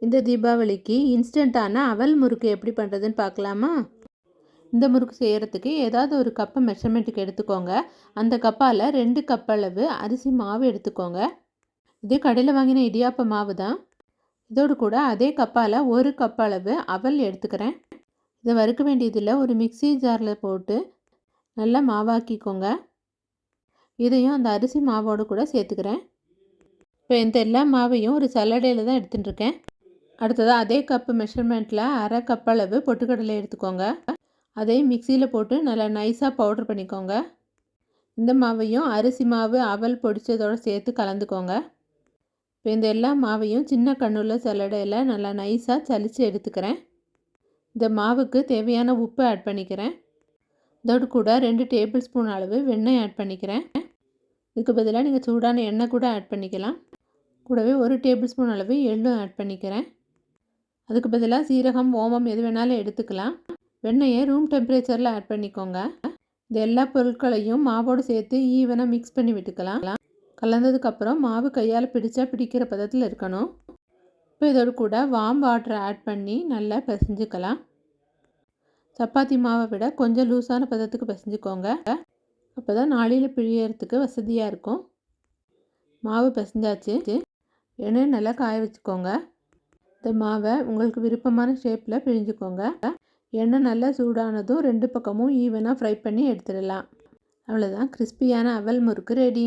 இந்த தீபாவளிக்கு இன்ஸ்டண்ட்டான அவல் முறுக்கு எப்படி பண்ணுறதுன்னு பார்க்கலாமா? இந்த முறுக்கு செய்கிறதுக்கு ஏதாவது ஒரு கப்பை மெஷர்மெண்ட்டுக்கு எடுத்துக்கோங்க. அந்த கப்பால் 2 கப் அளவு அரிசி மாவு எடுத்துக்கோங்க. இது கடையில் வாங்கின இடியாப்ப மாவு தான். இதோடு கூட அதே கப்பால் 1 கப் அளவு அவல் எடுத்துக்கிறேன். இதை வறுக்க வேண்டியதில் ஒரு மிக்ஸி ஜாரில் போட்டு நல்லா மாவாக்கிக்கோங்க. இதையும் அந்த அரிசி மாவோடு கூட சேர்த்துக்கிறேன். இப்போ இந்த எல்லா மாவையும் ஒரு சல்லடையில் தான் எடுத்துகிட்டு இருக்கேன். அடுத்ததாக அதே கப்பு மெஷர்மெண்ட்டில் அரை கப் அளவு பொட்டுக்கடலை எடுத்துக்கோங்க. அதையும் மிக்சியில் போட்டு நல்லா நைஸாக பவுட்ரு பண்ணிக்கோங்க. இந்த மாவையும் அரிசி மாவு அவல் பொடிச்சதோடு சேர்த்து கலந்துக்கோங்க. இப்போ இந்த எல்லா மாவையும் சின்ன கண்ணுள்ள சல்லடையில் நல்லா நைஸாக சலித்து எடுத்துக்கிறேன். இந்த மாவுக்கு தேவையான உப்பு ஆட் பண்ணிக்கிறேன். இதோடு கூட 2 டேபிள் ஸ்பூன் அளவு வெண்ணெய் ஆட் பண்ணிக்கிறேன். இதுக்கு பதிலாக நீங்கள் சூடான எண்ணெய் கூட ஆட் பண்ணிக்கலாம். கூடவே 1 டேபிள் ஸ்பூன் அளவு எள்ளும் ஆட் பண்ணிக்கிறேன். அதுக்கு பதிலாக சீரகம், ஓமம் எது வேணாலும் எடுத்துக்கலாம். வெண்ணெயை ரூம் டெம்பரேச்சரில் ஆட் பண்ணிக்கோங்க. இந்த எல்லா பொருட்களையும் மாவோடு சேர்த்து ஈவனாக மிக்ஸ் பண்ணி விட்டுக்கலாம். கலந்ததுக்கப்புறம் மாவு கையால் பிடிச்சா பிடிக்கிற பதத்தில் இருக்கணும். இப்போ இதோடு கூட வார்ம் வாட்டரை ஆட் பண்ணி நல்லா பிசைஞ்சுக்கலாம். சப்பாத்தி மாவை விட கொஞ்சம் லூஸான பதத்துக்கு பிசைஞ்சுக்கோங்க. அப்போ தான் நாளையில் பிழியறதுக்கு வசதியாக இருக்கும். மாவு பிசைஞ்சாச்சு. எண்ணெய் நல்லா காய வச்சுக்கோங்க. இந்த மாவை உங்களுக்கு விருப்பமான ஷேப்பில் பிழிஞ்சுக்கோங்க. எண்ணெய் நல்லா சூடானதும் 2 பக்கமும் ஈவனாக ஃப்ரை பண்ணி எடுத்துடலாம். அவ்வளோதான், கிறிஸ்பியான அவல் முறுக்கு ரெடி.